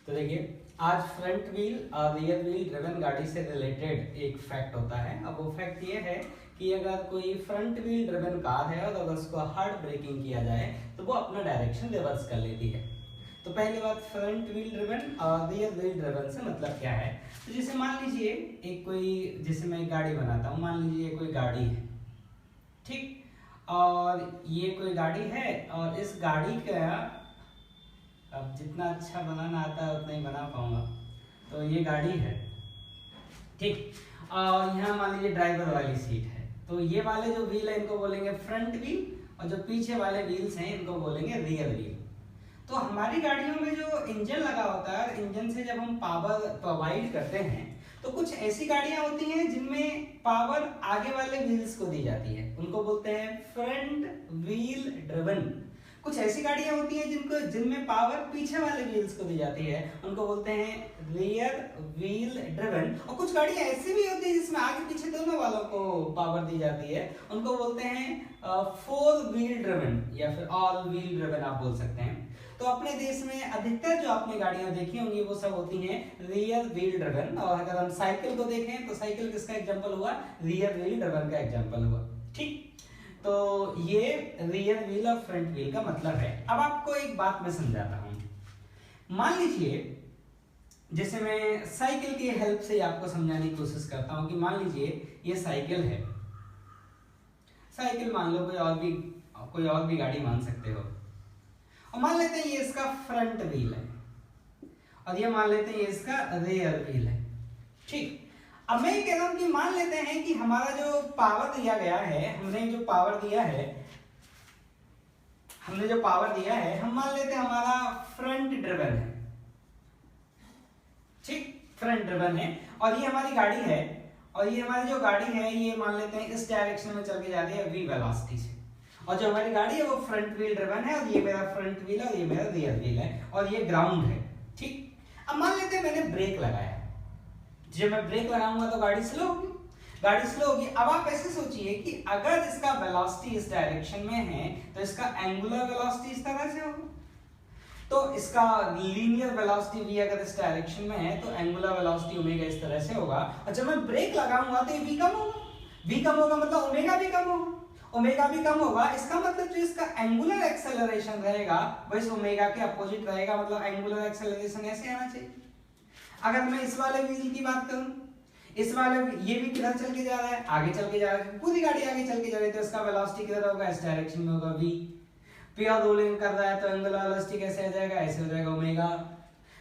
तो देखिए, आज फ्रंट व्हील और रियर व्हील ड्रिवन गाड़ी से रिलेटेड एक फैक्ट होता है। अब वो फैक्ट ये है कि अगर कोई फ्रंट व्हील ड्रिवन कार है और अगर उसको हार्ड ब्रेकिंग किया जाए तो वो अपना डायरेक्शन रिवर्स कर लेती है। तो पहली बात, फ्रंट व्हील ड्रिवन और रियर व्हील ड्रिवन से मतलब क्या है। तो जैसे मान लीजिए एक कोई, जैसे मैं एक गाड़ी बनाता हूँ, मान लीजिए कोई गाड़ी है, ठीक, और ये कोई गाड़ी है और इस गाड़ी का, अब जितना अच्छा बनाना आता है उतना ही बना पाऊंगा। तो ये गाड़ी है, ठीक, और यहाँ मान लीजिए ड्राइवर वाली सीट है। तो ये वाले जो व्हील है इनको बोलेंगे फ्रंट व्हील और जो पीछे वाले व्हील्स हैं इनको बोलेंगे रियर व्हील। तो हमारी गाड़ियों में जो इंजन लगा होता है, इंजन से जब हम पावर प्रोवाइड करते हैं तो कुछ ऐसी गाड़ियां होती हैं जिनमें पावर आगे वाले व्हील्स को दी जाती है, उनको बोलते हैं फ्रंट व्हील ड्रिवन। कुछ ऐसी गाड़ियां होती हैं जिनमें पावर पीछे वाले व्हील्स को दी जाती है, उनको बोलते हैं रियर व्हील ड्रिवन। और कुछ गाड़ियां ऐसी भी होती है जिसमें आगे पीछे दोनों वालों को पावर दी जाती है, उनको बोलते हैं फोर व्हील ड्रिवन या फिर ऑल व्हील ड्रिवन आप बोल सकते हैं। तो अपने देश में अधिकतर जो आपने गाड़ियां देखी होंगी वो सब होती हैं रियर व्हील ड्रिवन। और अगर हम साइकिल को देखें तो साइकिल किसका एग्जांपल हुआ, रियर व्हील ड्रिवन का एग्जांपल हुआ, ठीक। तो ये रियर व्हील और फ्रंट व्हील का मतलब है। अब आपको एक बात मैं समझाता हूं। मान लीजिए, जैसे मैं साइकिल की हेल्प से आपको समझाने की कोशिश करता हूं कि मान लीजिए ये साइकिल है, साइकिल मान लो, कोई और भी गाड़ी मान सकते हो, और मान लेते हैं ये इसका फ्रंट व्हील है और ये मान लेते हैं ये इसका रियर व्हील है, ठीक। अब मैं ये कह रहा हूं कि मान लेते हैं कि हमारा जो पावर दिया गया है, हमने जो पावर दिया है, हम मान लेते हैं हमारा फ्रंट ड्रिवन है, ठीक, फ्रंट ड्रिवन है, और ये हमारी गाड़ी है, और ये हमारी जो गाड़ी है ये मान लेते हैं इस डायरेक्शन में चल के जाती है v वेलोसिटी से, और जो हमारी गाड़ी है वो फ्रंट व्हील ड्रिवन है, और ये मेरा फ्रंट व्हील है और ये मेरा रियर व्हील है, और ये ग्राउंड है, ठीक। अब मान लेते हैं मैंने ब्रेक लगाया, जब मैं ब्रेक लगाऊंगा तो गाड़ी स्लो होगी। अब आप ऐसे सोचिए कि अगर इसका वेलोसिटी इस डायरेक्शन में है तो इसका एंगुलर वेलोसिटी इस तरह से होगा, तो इसका लीनियर वेलोसिटी v अगर इस डायरेक्शन में है तो एंगुलर वेलोसिटी ओमेगा इस तरह से होगा, और जब मैं ब्रेक लगाऊंगा तो ये v कम होगा, मतलब ओमेगा भी कम होगा। इसका मतलब जो इसका एंगुलर एक्सेलरेशन रहेगा वो इस ओमेगा के अपोजिट रहेगा, मतलब एंगुलर एक्सेलरेशन ऐसे आना चाहिए। अगर मैं इस वाले व्हील की बात करूं, इस वाले ये भी किधर चल के जा रहा है, आगे चल के जा रहा है, पूरी गाड़ी आगे चल के जा रही है, तो इसका वेलोसिटी किधर होगा, इस डायरेक्शन में होगा v। प्योर रोलिंग कर रहा है तो एंगुलर वेलोसिटी कैसे आ जाएगा, ऐसे हो जाएगा ओमेगा।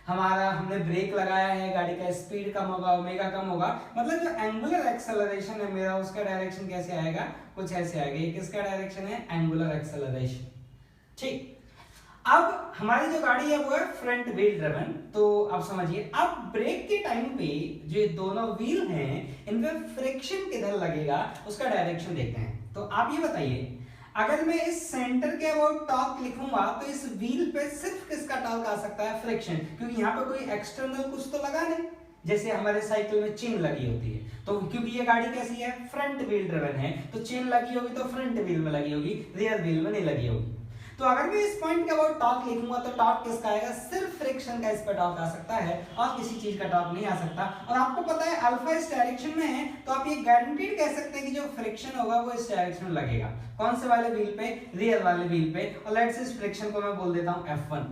हमने ब्रेक लगाया है, गाड़ी का स्पीड कम होगा, ओमेगा कम होगा, मतलब जो एंगुलर एक्सेलरेशन है मेरा उसका डायरेक्शन कैसे आएगा, कुछ ऐसे आएगा। ये किसका डायरेक्शन है, एंगुलर एक्सेलरेशन, ठीक। अब हमारी जो गाड़ी है वो है फ्रंट व्हील ड्रिवन। तो अब समझिए, अब ब्रेक के टाइम पे जो दोनों व्हील हैं इनपे फ्रिक्शन किधर लगेगा उसका डायरेक्शन देखते हैं। तो आप ये बताइए, अगर मैं इस सेंटर के अबाउट टॉर्क लिखूंगा तो इस व्हील पे सिर्फ किसका टॉर्क आ सकता है, फ्रिक्शन, क्योंकि यहाँ पे कोई एक्सटर्नल कुछ तो लगा नहीं, जैसे हमारे साइकिल में चेन लगी होती है। तो क्योंकि ये गाड़ी कैसी है, फ्रंट व्हील ड्रिवन है, तो चेन लगी होगी तो फ्रंट व्हील में लगी होगी, रियर व्हील में नहीं लगी होगी। तो अगर मैं इस पॉइंट के अबाउट टॉर्क लिखूंगा तो टॉर्क किसका आएगा, सिर्फ फ्रिक्शन का इस पर टॉर्क आ सकता है और किसी चीज का टॉर्क नहीं आ सकता। और आपको पता है अल्फा इस डायरेक्शन में है, तो आप ये गारंटीड कह सकते हैं कि जो फ्रिक्शन होगा वो इस डायरेक्शन में लगेगा। कौन से वाले व्हील पे, रियर वाले व्हील पे, और लेट्स से इस फ्रिक्शन को मैं बोल देता हूं F1।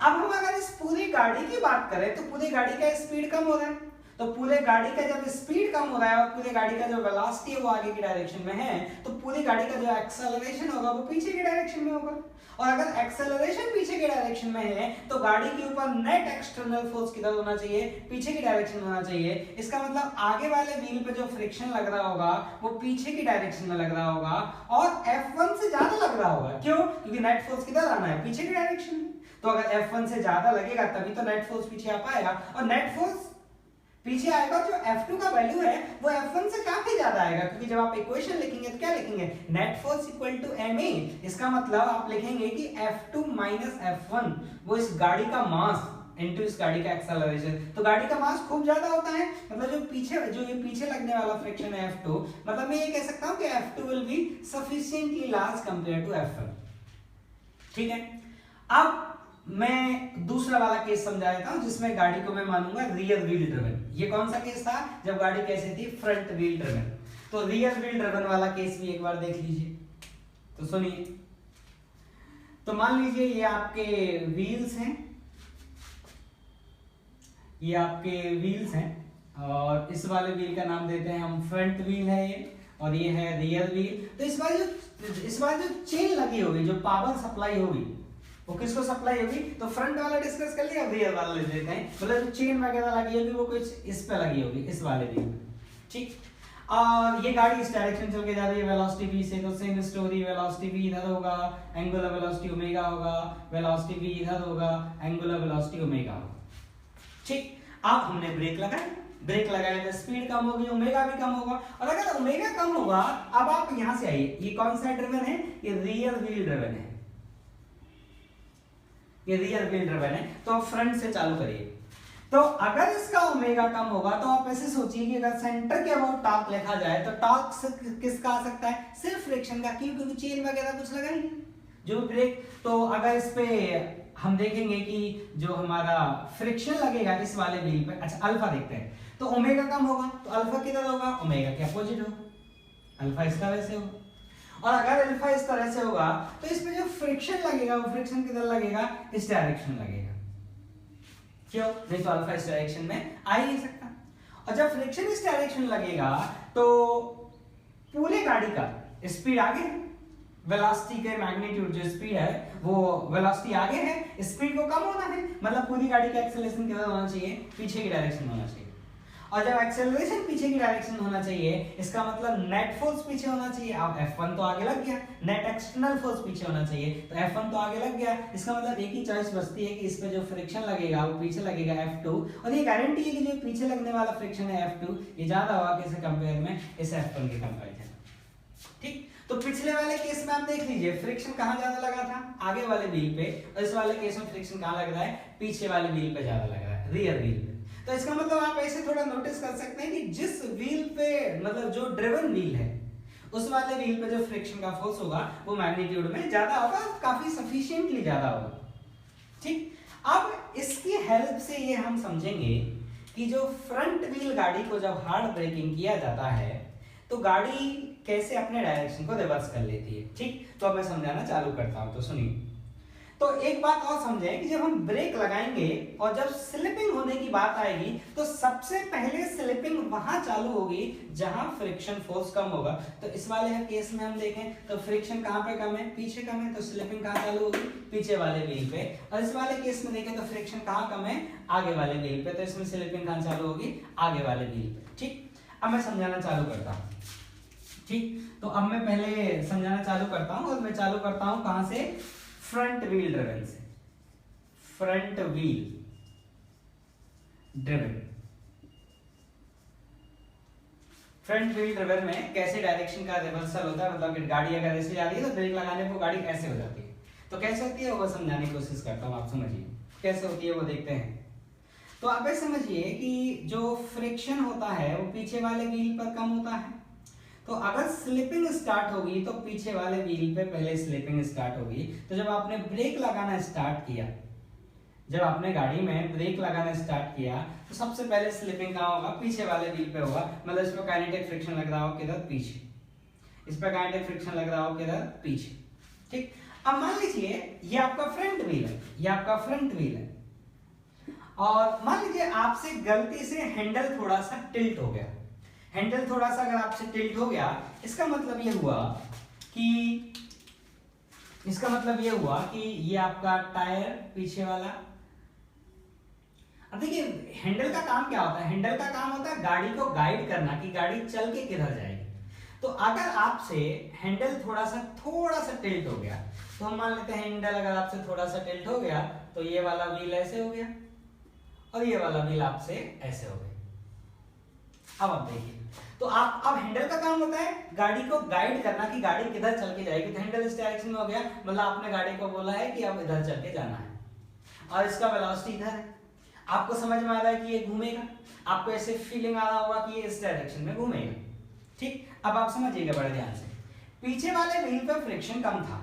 अब हम अगर इस पूरी गाड़ी की बात करें तो पूरी गाड़ी का स्पीड कम हो रहा है, तो पूरे गाड़ी का जब स्पीड कम हो रहा है और पूरे गाड़ी का जो वेलोसिटी है वो आगे की डायरेक्शन में है, तो पूरी गाड़ी का जो एक्सेलरेशन होगा वो पीछे की डायरेक्शन में होगा। और अगर एक्सेलरेशन पीछे की डायरेक्शन में है तो गाड़ी के ऊपर नेट एक्सटर्नल फोर्स किधर होना चाहिए, पीछे की डायरेक्शन में होना चाहिए। इसका मतलब आगे वाले व्हील पे जो फ्रिक्शन लग रहा होगा वो पीछे की डायरेक्शन में लग रहा होगा और F1 से ज्यादा लग रहा होगा। क्यों, क्योंकि नेट फोर्स किधर आना है, पीछे की डायरेक्शन में। तो अगर F1 से ज्यादा लगेगा तभी तो नेट फोर्स पीछे आ पाएगा, और नेट फोर्स पीछे आएगा, जो F2 का वैल्यू है वो F1 से काफी ज्यादा आएगा, क्योंकि जब आप इक्वेशन लिखेंगे तो क्या लिखेंगे, net force equal to ma। इसका मतलब आप लिखेंगे कि F2 माइनस F1 वो इस गाड़ी का मास इनटू इस गाड़ी का एक्सेलरेशन। तो गाड़ी का मास खूब ज्यादा होता है, मतलब जो ये पीछे लगने वाला फ्रिक्शन है F2, मतलब मैं ये कह सकता हूं कि F2 will be sufficiently large compare to F1, ठीक है। अब मैं दूसरा वाला केस समझा देता हूं जिसमें गाड़ी को मैं मानूंगा रियर व्हील ड्रिवन। ये कौन सा केस था? जब गाड़ी कैसे थी? Front wheel driven. तो रियर व्हील ड्रिवन वाला केस भी एक बार देख लीजिए। तो सुनिए, तो मान लीजिए ये आपके व्हील्स हैं, ये आपके व्हील्स हैं और इस वाले व्हील का नाम देते हैं हम फ्रंट व्हील है ये, और ये है रियर व्हील। तो इस बार जो चेन लगी होगी, जो पावर सप्लाई होगी, वो किसको सप्लाई होगी? तो फ्रंट वाला डिस्कस कर लिया, रियर वाला ले लेते हैं। मतलब जो चेन वगैरह लगी होगी वो कुछ इस पे लगी होगी, इस वाले व्हील पे, ठीक। और ये गाड़ी इस डायरेक्शन चल के जा रही है वेलोसिटी v से, तो सेम स्टोरी, वेलोसिटी v इधर होगा, एंगुलर वेलोसिटी ओमेगा होगा, वेलोसिटी v इधर होगा, एंगुलर वेलोसिटी ओमेगा होगा, ठीक। अब हमने ब्रेक लगाया तो स्पीड कम होगी, ओमेगा भी कम होगा। और अगर ओमेगा कम होगा, अब आप यहां से आइए, ये कौन सा ड्रिवन है? ये रियर व्हील ड्रिवन है, ये रियर व्हील ड्रिवन है। तो फ्रंट से चालू करिए। तो अगर इसका ओमेगा कम होगा तो आप ऐसे सोचिए कि अगर सेंटर के अबाउट टॉर्क लिखा जाए तो टॉर्क किसका आ सकता है? सिर्फ फ्रिक्शन का, क्योंकि चेन वगैरह कुछ लगा नहीं जो ब्रेक। तो अगर इस पे हम देखेंगे कि जो हमारा फ्रिक्शन लगेगा इस वाले व्हील पे, अच्छा अल्फा देखते हैं, तो ओमेगा कम होगा तो अल्फा किधर होगा? ओमेगा के अपोजिट होगा, अल्फा इस तरह से होगा। और अगर अल्फा इस तरह से होगा तो इसमें जो फ्रिक्शन लगेगा वो फ्रिक्शन किधर लगेगा? इस डायरेक्शन लगेगा। क्यों? नहीं तो अल्फा इस डायरेक्शन में आ ही नहीं सकता। और जब फ्रिक्शन इस डायरेक्शन लगेगा तो पूरे गाड़ी का स्पीड आगे है, वेलोसिटी के मैग्नीट्यूड जो स्पीड है वो वेलोसिटी आगे है, स्पीड को कम होना है, मतलब पूरी गाड़ी का एक्सेलरेशन किधर होना चाहिए? पीछे की डायरेक्शन होना चाहिए। और जब एक्सेलरेशन पीछे की डायरेक्शन होना चाहिए, इसका मतलब नेट फोर्स पीछे होना चाहिए। अब F1 तो आगे लग गया, नेट एक्सटर्नल फोर्स पीछे होना चाहिए, तो F1 तो आगे लग गया। इसका मतलब एक ही चॉइस बचती है कि इस पे जो फ्रिक्शन लगेगा वो पीछे लगेगा F2, और ये गारंटी है कि जो पीछे लगने वाला फ्रिक्शन है F2 ये ज्यादा होगा किससे कंपेयर में? इस F1 के कंपैरिजन, ठीक। तो पिछले वाले केस में आप देख लीजिए फ्रिक्शन कहां ज्यादा लगा था? आगे वाले व्हील पे, और इस वाले केस में फ्रिक्शन कहां लग रहा है? पीछे वाले व्हील पे ज्यादा लग रहा है, रियर व्हील पे। तो इसका मतलब आप ऐसे थोड़ा नोटिस कर सकते हैं कि जिस व्हील पे, मतलब जो ड्रिवन व्हील है, उस वाले व्हील पे जो फ्रिक्शन का फोर्स होगा वो मैग्नीट्यूड में ज्यादा होगा, काफी सफिशिएंटली ज्यादा होगा, ठीक। अब इसकी हेल्प से ये हम समझेंगे कि जो फ्रंट व्हील गाड़ी को जब हार्ड ब्रेकिंग किया जाता है तो गाड़ी कैसे अपने डायरेक्शन को रिवर्स कर लेती है, ठीक। तो अब मैं समझाना चालू करता हूं, तो सुनिए। तो एक बात और समझें कि जब हम ब्रेक लगाएंगे और जब स्लिपिंग होने की बात आएगी तो सबसे पहले स्लिपिंग वहां चालू होगी जहां फ्रिक्शन फोर्स कम होगा। तो इस वाले केस में हम देखें तो फ्रिक्शन कहां पे कम है? पीछे कम है, तो स्लिपिंग कहां चालू होगी? पीछे वाले व्हील पे। और इस वाले केस में देखें तो फ्रिक्शन कहां कम है? आगे वाले व्हील पे, तो इसमें स्लिपिंग कहां चालू होगी? आगे वाले व्हील पे, ठीक। अब मैं समझाना चालू करता हूं, ठीक। तो अब मैं पहले समझाना चालू करता हूं, और मैं चालू करता हूं कहां से? फ्रंट व्हील ड्रिवन से। Front wheel driven, front wheel driven में कैसे डायरेक्शन का रिवर्सल होता है, मतलब गाड़ी अगर ऐसे जा रही है तो ब्रेक लगाने पर गाड़ी ऐसे हो जाती है। तो कैसे होती है वो समझाने की कोशिश करता हूं, आप समझिए कैसे होती है वो देखते हैं। तो आप ऐसे समझिए कि जो फ्रिक्शन होता है वो पीछे वाले व्हील पर कम होता है। तो अगर स्लिपिंग स्टार्ट होगी तो पीछे वाले व्हील पे पहले स्लिपिंग स्टार्ट होगी। तो जब आपने ब्रेक लगाना स्टार्ट किया, जब आपने गाड़ी में ब्रेक लगाना स्टार्ट किया तो सबसे पहले स्लिपिंग कहां होगा? पीछे वाले व्हील पे होगा। मतलब इस पर काइनेटिक फ्रिक्शन लग रहा हो किधर? पीछे। इस पर काइनेटिक फ्रिक्शन लग रहा हो किधर? पीछे, ठीक। अब मान लीजिए ये आपका फ्रंट व्हील है, ये आपका फ्रंट व्हील है, और मान लीजिए आपसे गलती से हैंडल थोड़ा सा टिल्ट हो गया। हैंडल थोड़ा सा अगर आपसे टिल्ट हो गया, इसका मतलब ये हुआ कि ये आपका टायर पीछे वाला। अब देखिए हैंडल का काम क्या होता है? हैंडल का काम होता है गाड़ी को गाइड करना कि गाड़ी चल के किधर जाएगी। तो अगर आपसे हैंडल थोड़ा सा टिल्ट हो गया, तो हम मान लेते हैं हैंडल अगर आपसे थोड़ा सा टिल्ट हो गया तो ये वाला व्हील ऐसे हो गया और ये वाला व्हील आपसे ऐसे हो गया। अब आप देखिए, तो आप अब हैंडल का काम होता है गाड़ी को गाइड करना कि गाड़ी किधर चल के जाएगी। तो हैंडल इस डायरेक्शन में हो गया, मतलब आपने गाड़ी को बोला है कि अब इधर चल के जाना है, और इसका वेलोसिटी इधर है। आपको समझ में आ रहा है कि ये घूमेगा, आपको ऐसे फीलिंग आ रहा होगा कि ये इस डायरेक्शन में घूमेगा, ठीक। अब आप समझिएगा बड़े ध्यान से, पीछे वाले व्हील पे फ्रिक्शन कम था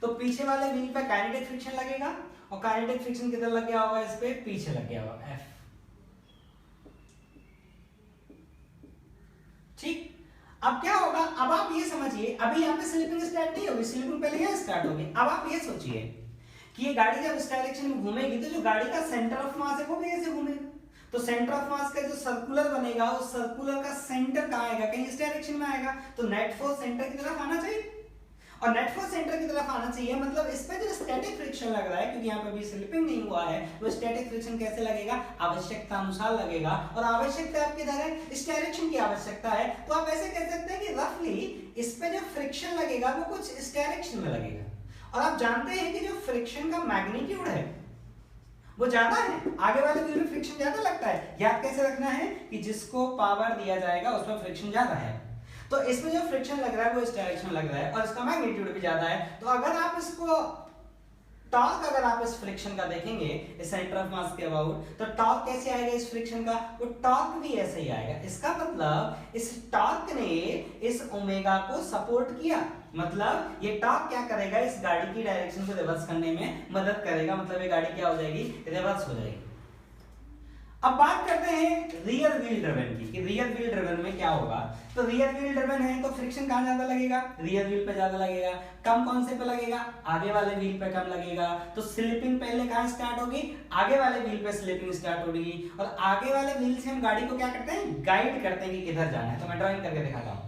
तो पीछे वाले व्हील पे काइनेटिक फ्रिक्शन लगेगा, और काइनेटिक फ्रिक्शन किधर लग गया होगा, इस पे पीछे लग गया होगा F। ठीक, अब क्या होगा, अब आप ये समझिए, अभी यहाँ पे स्लिपिंग स्टार्ट नहीं होगी, स्लिपिंग पहले यहाँ स्टार्ट होगी। अब आप ये सोचिए कि ये गाड़ी जब इस डायरेक्शन में घूमेगी तो जो गाड़ी का सेंटर ऑफ मास है वो भी ऐसे घूमेगा, तो सेंटर ऑफ मास का जो सर्कुलर बनेगा उस सर्कुलर का सेंटर कहाँ आएगा, कहीं इस डायरेक्शन में आएगा, तो नेट फोर्स सेंटर की तरफ आना चाहिए, और नेट फोर्स सेंटर की तरफ आना चाहिए, मतलब इस पे जो स्टैटिक फ्रिक्शन लग रहा है, क्योंकि यहाँ पे भी स्लिपिंग नहीं हुआ है, वो स्टैटिक फ्रिक्शन कैसे लगेगा, आवश्यकता अनुसार लगेगा, और आवश्यकता आपकी इधर है, इस डायरेक्शन की आवश्यकता है, तो आप ऐसे कह सकते हैं कि रफली इस पे जो फ्रिक्शन लगेगा वो कुछ इस डायरेक्शन में लगेगा, और आप जानते हैं कि जो फ्रिक्शन का मैग्नीट्यूड है वो ज्यादा है, आगे वाले व्हील में फ्रिक्शन ज्यादा लगता है, याद कैसे रखना है कि जिसको पावर दिया जाएगा उसमें फ्रिक्शन ज्यादा है, तो इसमें जो फ्रिक्शन लग रहा है वो इस डायरेक्शन में लग रहा है और इसका मैग्नीट्यूड भी ज्यादा है, तो अगर आप इसको टॉर्क, अगर आप इस फ्रिक्शन का देखेंगे इस सेंटर ऑफ मास के अबाउट, तो टॉर्क कैसे आएगा इस फ्रिक्शन का, वो टॉर्क भी ऐसे ही आएगा, इसका मतलब इस टॉर्क ने इस ओमेगा को सपोर्ट किया, मतलब ये टॉर्क क्या करेगा, इस गाड़ी की डायरेक्शन को रिवर्स करने में मदद करेगा, मतलब ये गाड़ी क्या हो जाएगी, रिवर्स हो जाएगी। अब बात करते हैं रियर व्हील ड्रिवन की, कि रियर व्हील ड्रिवन में क्या होगा, तो रियर व्हील ड्रिवन है तो फ्रिक्शन कहां ज्यादा लगेगा, रियर व्हील पे ज्यादा लगेगा, कम कौन से पे लगेगा, आगे वाले व्हील पे कम लगेगा, तो स्लिपिंग पहले कहां स्टार्ट होगी, आगे वाले व्हील पे स्लिपिंग स्टार्ट होगी, और आगे वाले व्हील से हम गाड़ी को क्या करते हैं, गाइड करते हैं कि किधर जाना है, तो मैं ड्राइंग करके दिखाता हूं।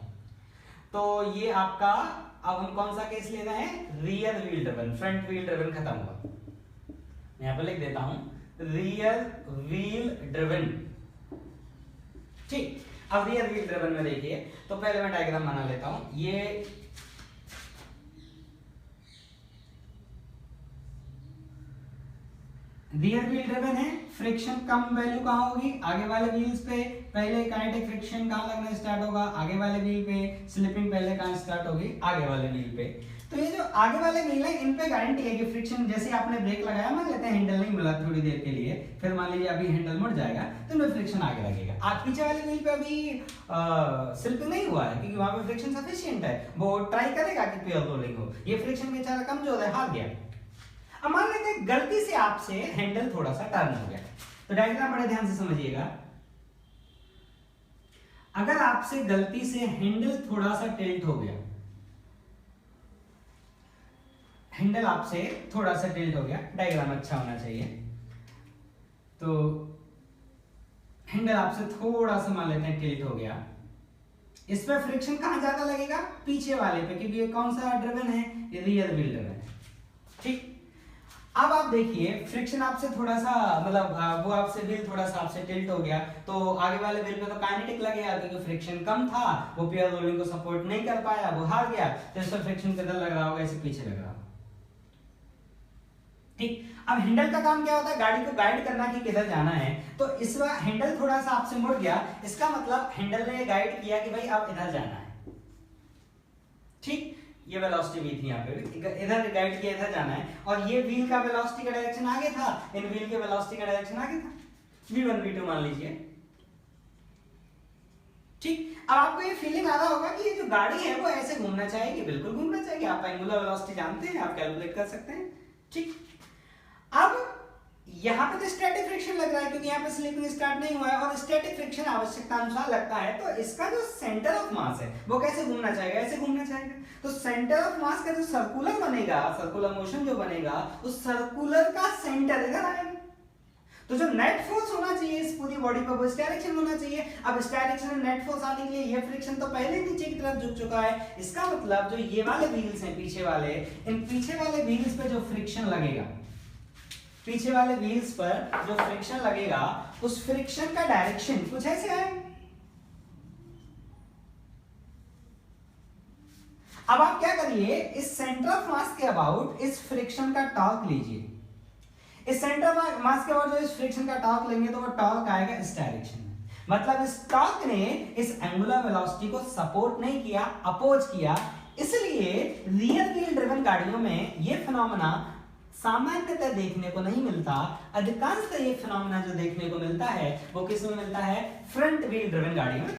तो ये आपका, अब हम कौन सा केस ले रहे हैं, rear wheel driven, front wheel driven खत्म हुआ, मैं यहां पर लिख देता हूं रियर व्हील ड्रिवन। ठीक, अब रियर व्हील ड्रिवन में देखिए, तो पहले मैं डायग्राम बना लेता हूं, ये रियर व्हील ड्रिवन है, फ्रिक्शन कम वैल्यू कहां होगी, आगे वाले व्हील्स पे, पहले काइनेटिक फ्रिक्शन कहां लगना स्टार्ट होगा, आगे वाले व्हील पे, स्लिपिंग पहले कहां स्टार्ट होगी, आगे वाले व्हील पे, तो ये जो आगे वाले व्हील है इन पे गारंटी है कि फ्रिक्शन, जैसे आपने ब्रेक लगाया, मान लेते हैं हैंडल नहीं मिला थोड़ी देर के लिए, फिर मान लीजिए अभी हैंडल मुड़ जाएगा तो इनमें फ्रिक्शन आगे लगेगा, आप पीछे वाले व्हील पे अभी स्लिपिंग नहीं हुआ है क्योंकि वहां पे फ्रिक्शन सफिशिएंट है, वो ट्राई करेगा कि पेयर रोलिंग हो, ये फ्रिक्शन बेचारा कमजोर है, हार गया। अब मान लेते हैं गलती से आपसे हैंडल थोड़ा सा टर्न हो गया, तो डायग्राम बड़े ध्यान से समझिएगा, अगर आपसे गलती से हैंडल थोड़ा सा टिल्ट हो गया, हैंडल आपसे थोड़ा सा टिल्ट हो गया, डायग्राम अच्छा होना चाहिए, तो हैंडल आपसे थोड़ा सा मान लेते हैं टिल्ट हो गया, इस पर फ्रिक्शन कहां ज्यादा लगेगा, पीछे वाले पे, क्योंकि ये कौन सा ड्रिवन है, ये रियर व्हील ड्रिवन है। ठीक, अब आप देखिए फ्रिक्शन आपसे थोड़ा सा, मतलब वो आपसे व्हील थोड़ा सा आपसे टिल्ट हो गया, तो आगे वाले व्हील पे तो काइनेटिक लगेगा क्योंकि फ्रिक्शन कम था, वो पेयर रोलिंग को सपोर्ट नहीं कर पाया, वो हार गया, तो इस पर फ्रिक्शन किधर लग रहा होगा, इसे पीछे लग रहा होगा। ठीक, अब हैंडल का काम क्या होता है, गाड़ी को गाइड करना कि किधर जाना है, तो इस बार हैंडल थोड़ा सा आपसे मुड़ गया, इसका मतलब हैंडल ने गाइड किया कि भाई अब इधर जाना है। ठीक, ये वेलोसिटी भी थी यहाँ पे, इधर गाइड किया, इधर जाना है, और ये व्हील का वेलोसिटी का डायरेक्शन आगे था, इन व्हील के वेलोसिटी का डायरेक्शन आगे था, v1 v2 मान लीजिए। ठीक, अब आपको ये फीलिंग आ रहा होगा कि ये जो गाड़ी है वो ऐसे घूमना चाहेगी, बिल्कुल घूमना चाहेगी, आप एंगुलर वेलोसिटी जानते हैं, आप कैलकुलेट कर सकते हैं। ठीक, अब यहाँ पे तो स्टैटिक फ्रिक्शन लग रहा है क्योंकि यहाँ पे स्लिपिंग स्टार्ट नहीं हुआ है, और स्टैटिक फ्रिक्शन आवश्यकता अनुसार लगता है, तो इसका जो सेंटर ऑफ मास है वो कैसे घूमना चाहेगा, ऐसे घूमना चाहेगा, तो सेंटर ऑफ मास का जो सर्कुलर बनेगा, सर्कुलर मोशन जो बनेगा, उस सर्कुलर का सेंटर इधर आएगा, तो जो नेट फोर्स होना चाहिए इस पूरी बॉडी पर वो इस डायरेक्शन में होना चाहिए। अब इस डायरेक्शन में नेट फोर्स आने के लिए ये फ्रिक्शन तो पहले नीचे की तरफ झुक चुका है, इसका मतलब जो ये वाले व्हील्स हैं पीछे वाले, इन पीछे वाले व्हील्स पे जो फ्रिक्शन लगेगा, पीछे वाले व्हील्स पर जो फ्रिक्शन लगेगा, उस फ्रिक्शन का डायरेक्शन कुछ ऐसे है। अब आप क्या करिए, इस सेंटर ऑफ मास के अबाउट इस फ्रिक्शन का टॉर्क लीजिए, इस सेंटर ऑफ मास के अबाउट जो इस फ्रिक्शन का टॉर्क लेंगे तो वो टॉर्क आएगा इस डायरेक्शन में, मतलब इस टॉर्क ने इस एंगुलर वेलोसिटी को सपोर्ट नहीं किया, अपोज किया, इसलिए रियर व्हील ड्रिवन गाड़ियों में ये फिनोमेना सामान्यतः देखने को नहीं मिलता, अधिकांशतः ये फिनोमेना जो देखने को मिलता है वो किस में मिलता है, फ्रंट व्हील ड्रिवन गाड़ियों में।